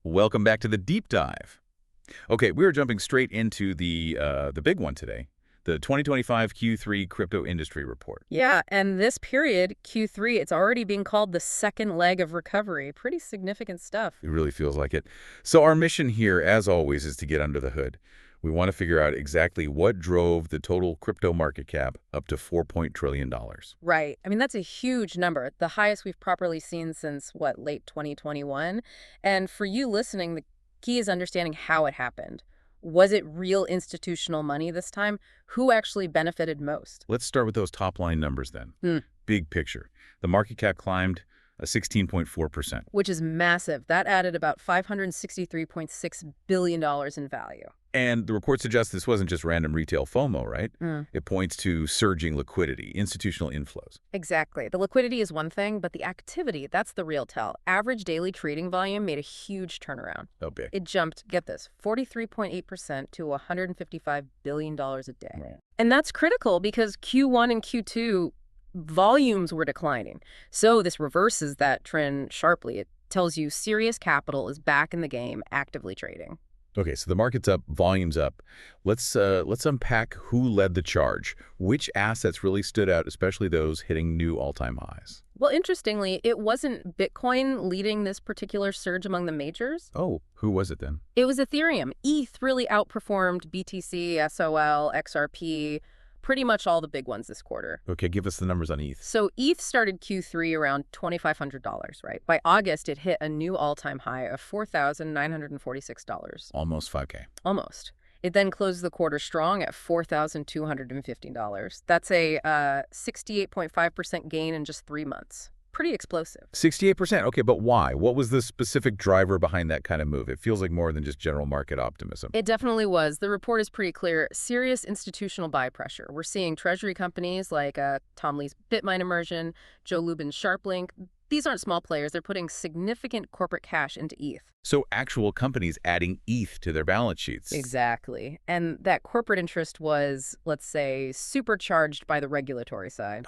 Welcome back to the deep dive. Okay, we're jumping straight into the big one today, the 2025 Q3 crypto industry report. Yeah, and this period, Q3, it's already being called the second leg of recovery. Pretty significant stuff. It really feels like it. So our mission here, as always, is to get under the hood. We want to figure out exactly what drove the total crypto market cap up to $4 trillion. Right. I mean, that's a huge number, the highest we've properly seen since, what, late 2021? And for you listening, the key is understanding how it happened. Was it real institutional money this time? Who actually benefited most? Let's start with those top-line numbers then. Big picture. The market cap climbed 16.4%. Which is massive. That added about $563.6 billion in value. And the report suggests this wasn't just random retail FOMO, right? It points to surging liquidity, institutional inflows. Exactly. The liquidity is one thing, but the activity, that's the real tell. Average daily trading volume made a huge turnaround. Oh, big. It jumped, get this, 43.8% to $155 billion a day. Right. And that's critical because Q1 and Q2 volumes were declining. So this reverses that trend sharply. It tells you serious capital is back in the game, actively trading. Okay, so the market's up, volume's up. Let's unpack who led the charge. Which assets really stood out, especially those hitting new all-time highs? Well, interestingly, it wasn't Bitcoin leading this particular surge among the majors. Oh, who was it then? It was Ethereum. ETH really outperformed BTC, SOL, XRP, pretty much all the big ones this quarter. Okay, give us the numbers on ETH. So ETH started Q3 around $2,500, right? By August, it hit a new all-time high of $4,946. Almost 5K. Almost. It then closed the quarter strong at $4,215. That's a 68.5% gain in just 3 months. Pretty explosive. 68%. Okay, but why? What was the specific driver behind that kind of move? It feels like more than just general market optimism. It definitely was. The report is pretty clear. Serious institutional buy pressure. We're seeing treasury companies like Tom Lee's Bitmine Immersion, Joe Lubin's SharpLink. These aren't small players. They're putting significant corporate cash into ETH. So actual companies adding ETH to their balance sheets. Exactly. And that corporate interest was, let's say, supercharged by the regulatory side.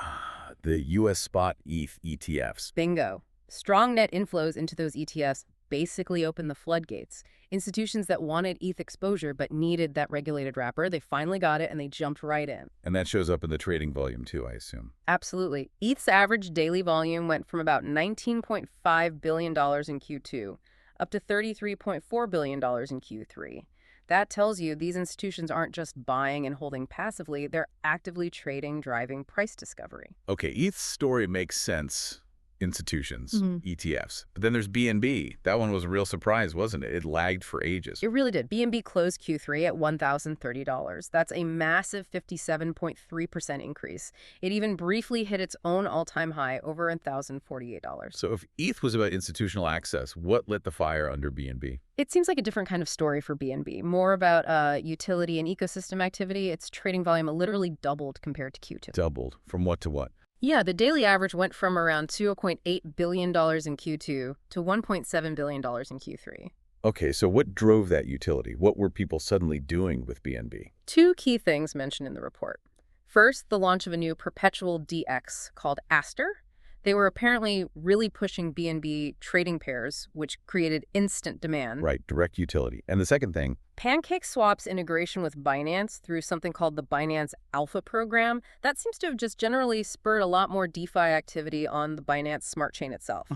The U.S. spot ETH ETFs. Bingo. Strong net inflows into those ETFs basically opened the floodgates. Institutions that wanted ETH exposure but needed that regulated wrapper, they finally got it and they jumped right in. And that shows up in the trading volume too, I assume. Absolutely. ETH's average daily volume went from about $19.5 billion in Q2 up to $33.4 billion in Q3. That tells you these institutions aren't just buying and holding passively, they're actively trading, driving price discovery. Okay, ETH's story makes sense. Institutions, ETFs. But then there's BNB. That one was a real surprise, wasn't it? It lagged for ages. It really did. BNB closed Q3 at $1,030. That's a massive 57.3% increase. It even briefly hit its own all-time high, over $1,048. So if ETH was about institutional access, what lit the fire under BNB? It seems like a different kind of story for BNB, more about utility and ecosystem activity. Its trading volume literally doubled compared to Q2. Doubled. From what to what? Yeah, the daily average went from around $2.8 billion in Q2 to $1.7 billion in Q3. Okay, so what drove that utility? What were people suddenly doing with BNB? 2 key things mentioned in the report. First, the launch of a new perpetual DEX called Aster. They were apparently really pushing BNB trading pairs, which created instant demand. Right, direct utility. And the second thing? PancakeSwap's integration with Binance through something called the Binance Alpha program, that seems to have just generally spurred a lot more DeFi activity on the Binance Smart Chain itself.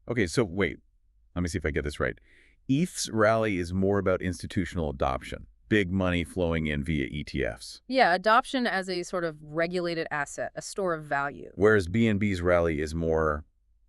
Okay, so wait. Let me see if I get this right. ETH's rally is more about institutional adoption. Big money flowing in via ETFs. Yeah, adoption as a sort of regulated asset, a store of value. Whereas BNB's rally is more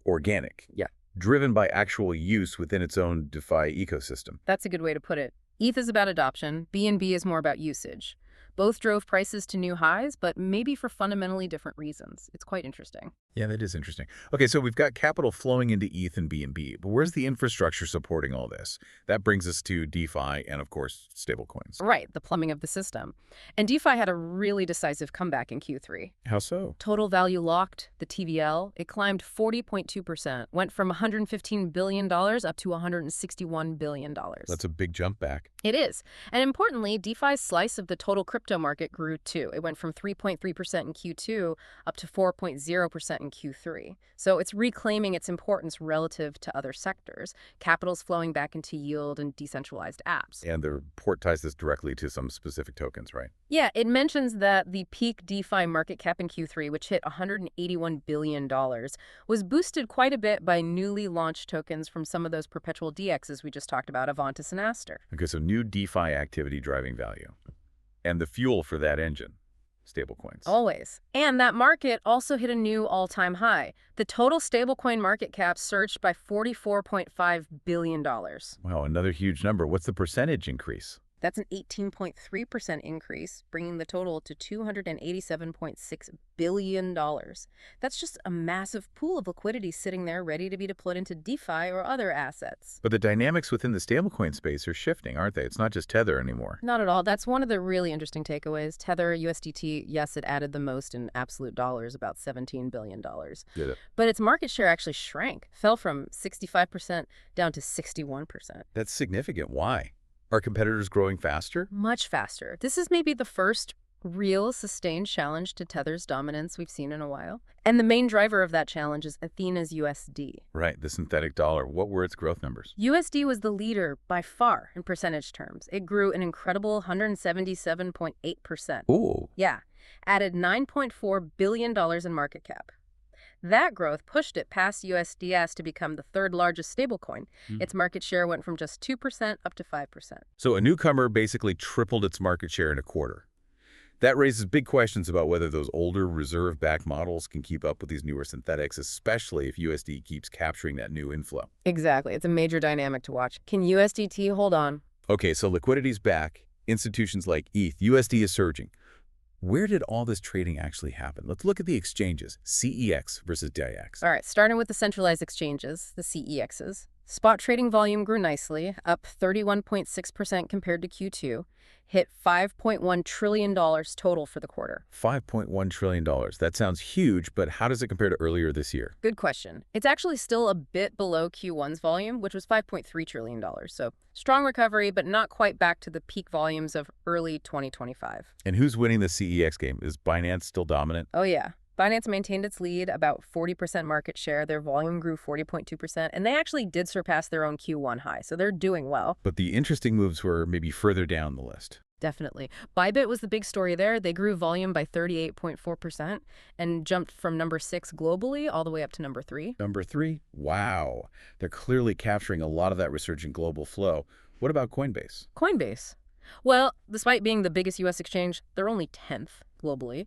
organic. Yeah. Driven by actual use within its own DeFi ecosystem. That's a good way to put it. ETH is about adoption, BNB is more about usage. Both drove prices to new highs, but maybe for fundamentally different reasons. It's quite interesting. Yeah, that is interesting. Okay, so we've got capital flowing into ETH and BNB, but where's the infrastructure supporting all this? That brings us to DeFi and, of course, stablecoins. Right, the plumbing of the system. And DeFi had a really decisive comeback in Q3. How so? Total value locked, the TVL, it climbed 40.2%, went from $115 billion up to $161 billion. That's a big jump back. It is. And importantly, DeFi's slice of the total crypto market grew too. It went from 3.3% in Q2 up to 4.0% in Q3. So it's reclaiming its importance relative to other sectors. Capital's flowing back into yield and decentralized apps. And the report ties this directly to some specific tokens, right? Yeah, it mentions that the peak DeFi market cap in Q3, which hit $181 billion, was boosted quite a bit by newly launched tokens from some of those perpetual DEXes we just talked about, Avantis and Aster. Okay, so new DeFi activity driving value. And the fuel for that engine, stablecoins. Always. And that market also hit a new all-time high. The total stablecoin market cap surged by $44.5 billion. Wow, another huge number. What's the percentage increase? That's an 18.3% increase, bringing the total to $287.6 billion. That's just a massive pool of liquidity sitting there ready to be deployed into DeFi or other assets. But the dynamics within the stablecoin space are shifting, aren't they? It's not just Tether anymore. Not at all. That's one of the really interesting takeaways. Tether, USDT, yes, it added the most in absolute dollars, about $17 billion. Did it? But its market share actually shrank, fell from 65% down to 61%. That's significant. Why? Are competitors growing faster? Much faster. This is maybe the first real sustained challenge to Tether's dominance we've seen in a while. And the main driver of that challenge is Athena's USD. Right, the synthetic dollar. What were its growth numbers? USD was the leader by far in percentage terms. It grew an incredible 177.8%. Ooh. Yeah, added $9.4 billion in market cap. That growth pushed it past USDS to become the third largest stablecoin. Its market share went from just 2% up to 5%. So a newcomer basically tripled its market share in a quarter. That raises big questions about whether those older reserve-backed models can keep up with these newer synthetics, especially if USD keeps capturing that new inflow. Exactly. It's a major dynamic to watch. Can USDT hold on? Okay, so liquidity's back. Institutions like ETH, USD is surging. Where did all this trading actually happen? Let's look at the exchanges, CEX versus DEX. All right, starting with the centralized exchanges, the CEXs. Spot trading volume grew nicely, up 31.6% compared to Q2, hit $5.1 trillion total for the quarter. $5.1 trillion. That sounds huge, but how does it compare to earlier this year? Good question. It's actually still a bit below Q1's volume, which was $5.3 trillion. So strong recovery, but not quite back to the peak volumes of early 2025. And who's winning the CEX game? Is Binance still dominant? Oh, yeah. Binance maintained its lead, about 40% market share. Their volume grew 40.2%, and they actually did surpass their own Q1 high, so they're doing well. But the interesting moves were maybe further down the list. Definitely. Bybit was the big story there. They grew volume by 38.4% and jumped from number 6 globally all the way up to number 3. Number 3? Wow. They're clearly capturing a lot of that resurgent global flow. What about Coinbase? Coinbase. Well, despite being the biggest U.S. exchange, they're only 10th globally.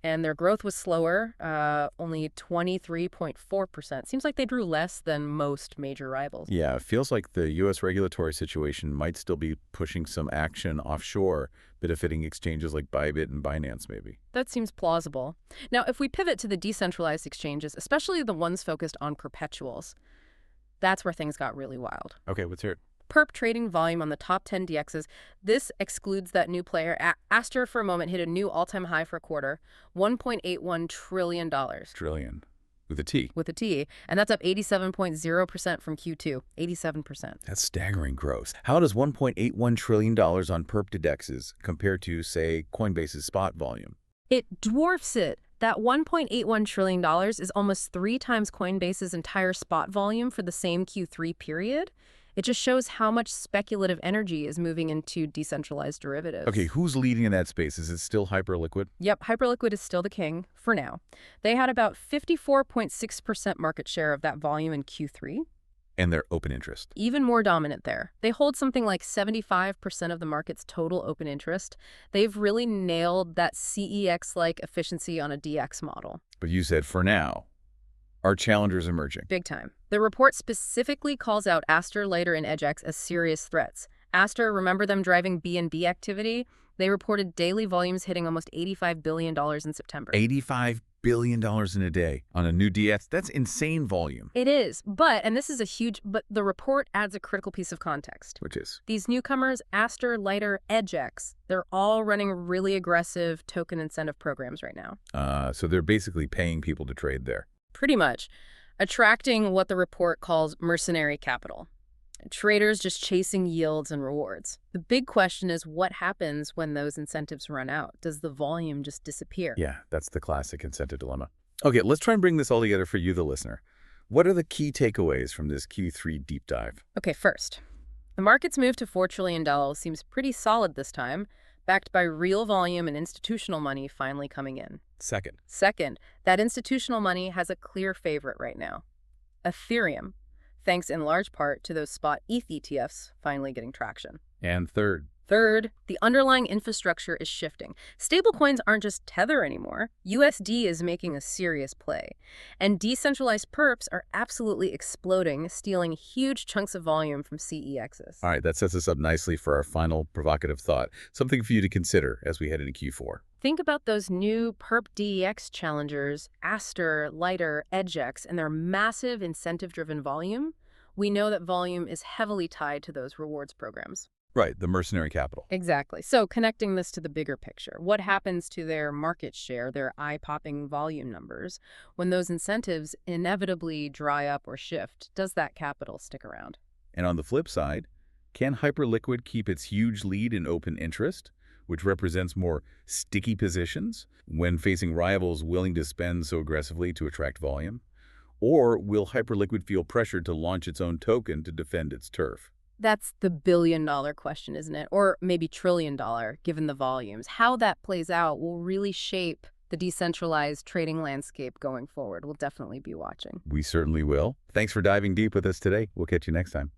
And their growth was slower, only 23.4%. Seems like they grew less than most major rivals. Yeah, it feels like the U.S. regulatory situation might still be pushing some action offshore, benefiting exchanges like Bybit and Binance, maybe. That seems plausible. Now, if we pivot to the decentralized exchanges, especially the ones focused on perpetuals, that's where things got really wild. Okay, let's hear it. Perp trading volume on the top 10 DEXes. This excludes that new player. Aster, for a moment, hit a new all-time high for a quarter, $1.81 trillion. Trillion. With a T. With a T. And that's up 87.0% from Q2. 87%. That's staggering growth. How does $1.81 trillion on perp to DEXes compare to, say, Coinbase's spot volume? It dwarfs it. That $1.81 trillion is almost 3 times Coinbase's entire spot volume for the same Q3 period. It just shows how much speculative energy is moving into decentralized derivatives. Okay, who's leading in that space? Is it still Hyperliquid? Yep, Hyperliquid is still the king, for now. They had about 54.6% market share of that volume in Q3. And their open interest. Even more dominant there. They hold something like 75% of the market's total open interest. They've really nailed that CEX-like efficiency on a DX model. But you said for now. Are challengers emerging? Big time. The report specifically calls out Aster, Lighter, and EdgeX as serious threats. Aster, remember them driving BNB activity? They reported daily volumes hitting almost $85 billion in September. $85 billion in a day on a new DX? That's insane volume. It is. But the report adds a critical piece of context. Which is? These newcomers, Aster, Lighter, EdgeX, they're all running really aggressive token incentive programs right now. So they're basically paying people to trade there. Pretty much. Attracting what the report calls mercenary capital. Traders just chasing yields and rewards. The big question is what happens when those incentives run out? Does the volume just disappear? Yeah, that's the classic incentive dilemma. Okay, let's try and bring this all together for you, the listener. What are the key takeaways from this Q3 deep dive? Okay, first, the market's move to $4 trillion seems pretty solid this time, backed by real volume and institutional money finally coming in. Second, Second, that institutional money has a clear favorite right now: Ethereum, thanks in large part to those spot ETH ETFs finally getting traction. and third, Third, the underlying infrastructure is shifting. Stablecoins aren't just Tether anymore. USD is making a serious play. And decentralized perps are absolutely exploding, stealing huge chunks of volume from CEXs. all right, that sets us up nicely for our final provocative thought, something for you to consider as we head into Q4. Think about those new perp DEX challengers, Aster, Lighter, EdgeX, and their massive incentive-driven volume. We know that volume is heavily tied to those rewards programs. Right, the mercenary capital. Exactly. So connecting this to the bigger picture, what happens to their market share, their eye-popping volume numbers, when those incentives inevitably dry up or shift? Does that capital stick around? And on the flip side, can Hyperliquid keep its huge lead in open interest, which represents more sticky positions when facing rivals willing to spend so aggressively to attract volume? Or will Hyperliquid feel pressured to launch its own token to defend its turf? That's the billion-dollar question, isn't it? Or maybe trillion-dollar, given the volumes. How that plays out will really shape the decentralized trading landscape going forward. We'll definitely be watching. We certainly will. Thanks for diving deep with us today. We'll catch you next time.